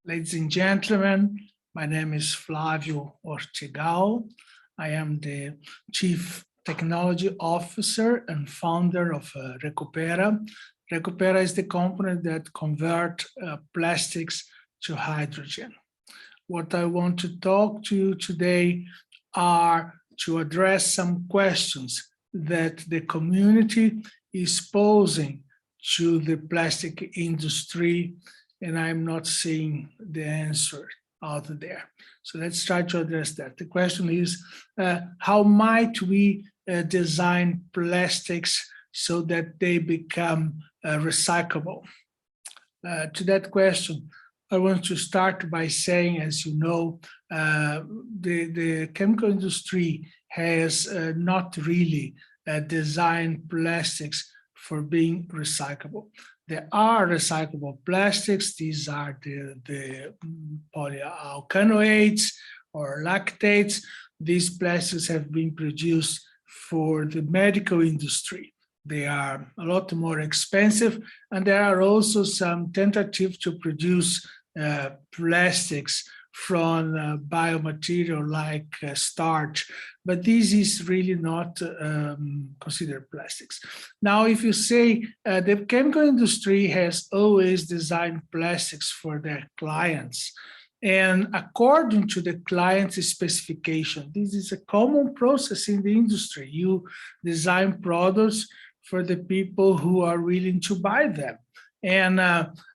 Ladies and gentlemen, my name is Flavio Ortigal. I am the Chief Technology Officer and founder of Recupera. Recupera is the company that converts plastics to hydrogen. What I want to talk to you today are to address some questions that the community is posing to the plastic industry, and I'm not seeing the answer out there. So let's try to address that. The question is, how might we design plastics so that they become recyclable? To that question, I want to start by saying, as you know, the chemical industry has not really designed plastics for being recyclable. There are recyclable plastics. These are the polyalkanoates or lactates. These plastics have been produced for the medical industry. They are a lot more expensive, and there are also some tentatives to produce plastics from biomaterial like starch, but this is really not considered plastics. Now, if you say the chemical industry has always designed plastics for their clients, and according to the client's specification, this is a common process in the industry. You design products for the people who are willing to buy them. And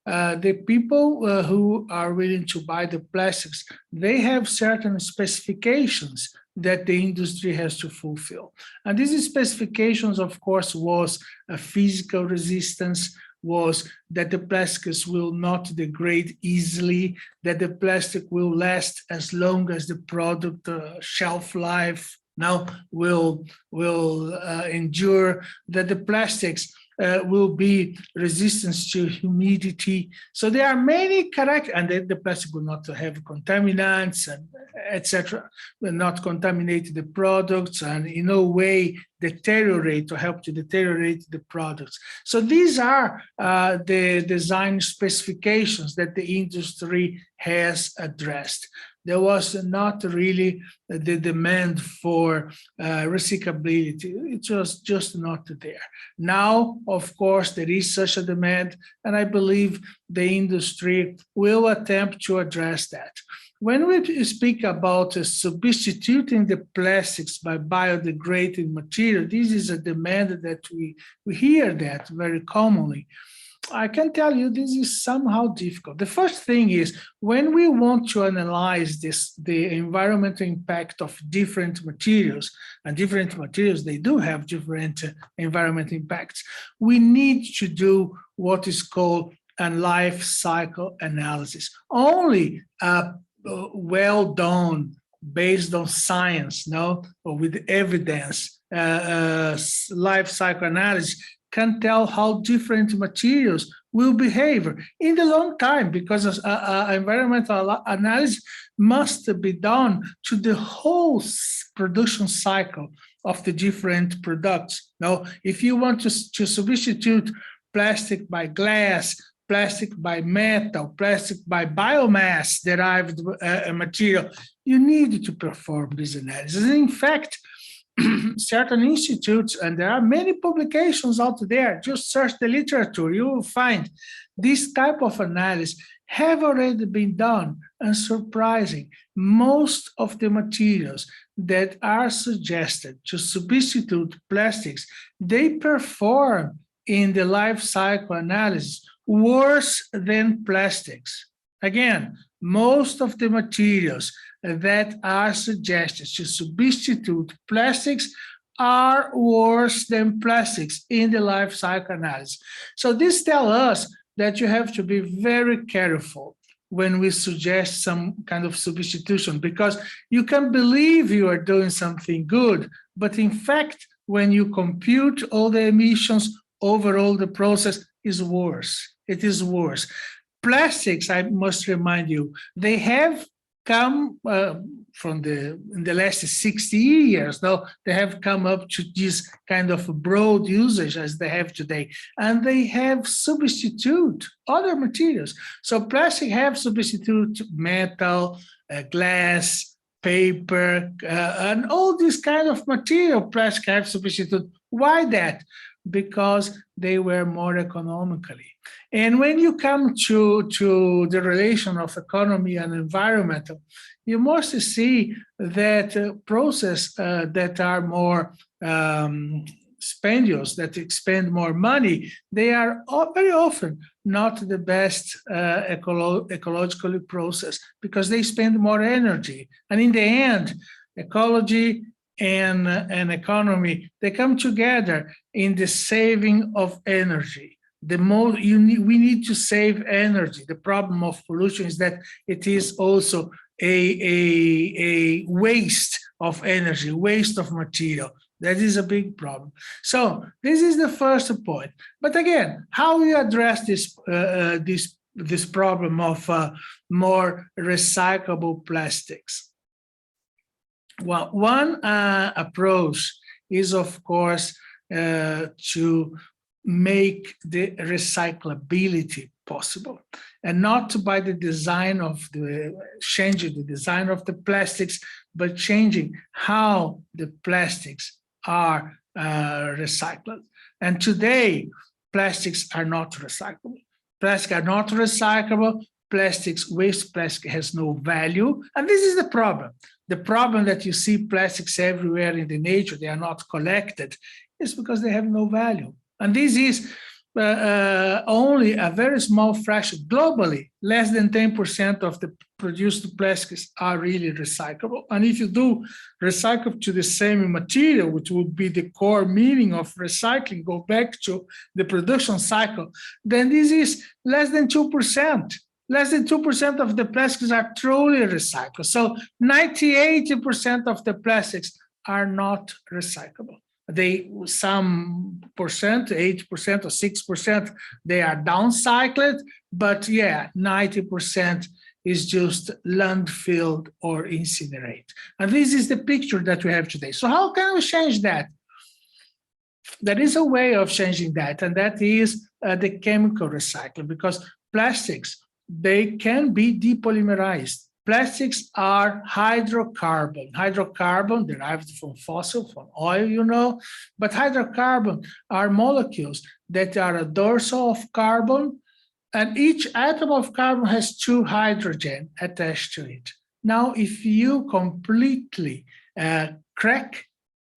the people who are willing to buy the plastics, they have certain specifications that the industry has to fulfill. And these specifications, of course, was a physical resistance, was that the plastics will not degrade easily, that the plastic will last as long as the product shelf life now will endure, that the plastics will be resistant to humidity. So there are many characteristics, and the plastic will not have contaminants, and etc. Will not contaminate the products and in no way deteriorate or help to deteriorate the products. So these are the design specifications that the industry has addressed. There was not really the demand for recyclability. It was just not there. Now, of course, there is such a demand, and I believe the industry will attempt to address that. When we speak about substituting the plastics by biodegradable material, this is a demand that we hear that very commonly. I can tell you this is somehow difficult. The first thing is, when we want to analyze the environmental impact of different materials, and different materials, they do have different environmental impacts, we need to do what is called a life cycle analysis. Only well done, based on science, no, or with evidence, life cycle analysis can tell how different materials will behave in the long time, because environmental analysis must be done to the whole production cycle of the different products. Now, if you want to substitute plastic by glass, plastic by metal, plastic by biomass derived material, you need to perform this analysis. And in fact, certain institutes, and there are many publications out there, just search the literature, you will find this type of analysis have already been done. And surprising, most of the materials that are suggested to substitute plastics, they perform in the life cycle analysis worse than plastics. Again, most of the materials that are suggested to substitute plastics are worse than plastics in the life cycle analysis. So this tells us that you have to be very careful when we suggest some kind of substitution, because you can believe you are doing something good, but in fact, when you compute all the emissions, overall the process is worse. It is worse. Plastics, I must remind you, they have come in the last 60 years. Now they have come up to this kind of broad usage as they have today, and they have substitute other materials. So plastic have substitute metal, glass, paper, and all this kind of material. Plastic have substitute. Why that? Because they were more economically. And when you come to the relation of economy and environmental, you must see that process that are more spendious, that expend more money, they are very often not the best ecologically processed, because they spend more energy. And in the end, ecology and economy, they come together in the saving of energy. We need to save energy. The problem of pollution is that it is also a waste of energy, waste of material. That is a big problem. So this is the first point. But again, how we address this problem of more recyclable plastics? Well, one approach is, of course, to make the recyclability possible, and not by the design of changing the design of the plastics, but changing how the plastics are recycled. And today, plastics are not recyclable. Plastics are not recyclable. Waste plastic has no value. And this is the problem. The problem that you see plastics everywhere in the nature, they are not collected, is because they have no value. And this is only a very small fraction. Globally, less than 10% of the produced plastics are really recyclable. And if you do recycle to the same material, which would be the core meaning of recycling, go back to the production cycle, then this is less than 2%. Less than 2% of the plastics are truly recycled. So 98% of the plastics are not recyclable. Some percent, 8% or 6%, they are downcycled, but yeah, 90% is just landfilled or incinerate. And this is the picture that we have today. So how can we change that? There is a way of changing that, and that is the chemical recycling, because plastics, they can be depolymerized. Plastics are hydrocarbon derived from fossil, from oil, but hydrocarbon are molecules that are a dorsal of carbon, and each atom of carbon has 2 hydrogen attached to it. Now, if you completely crack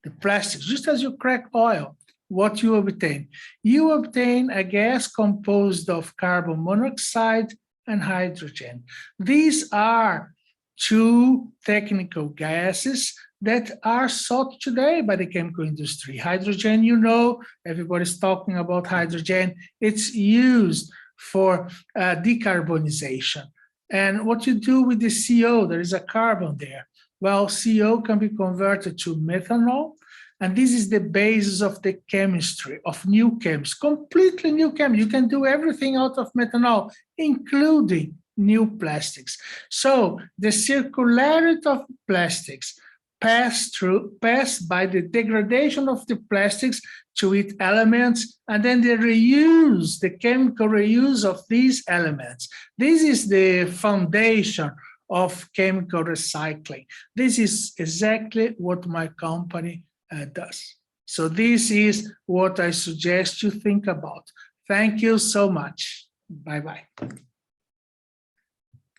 the plastics, just as you crack oil, what you obtain? You obtain a gas composed of carbon monoxide and hydrogen. These are 2 technical gases that are sought today by the chemical industry. Hydrogen, everybody's talking about hydrogen. It's used for decarbonization. And what you do with the CO, there is a carbon there. Well, CO can be converted to methanol, and this is the basis of the chemistry, of new chems, completely new chem. You can do everything out of methanol, including new plastics. So the circularity of plastics pass by the degradation of the plastics to its elements, and then the chemical reuse of these elements. This is the foundation of chemical recycling. This is exactly what my company does. So this is what I suggest you think about. Thank you so much. Bye-bye.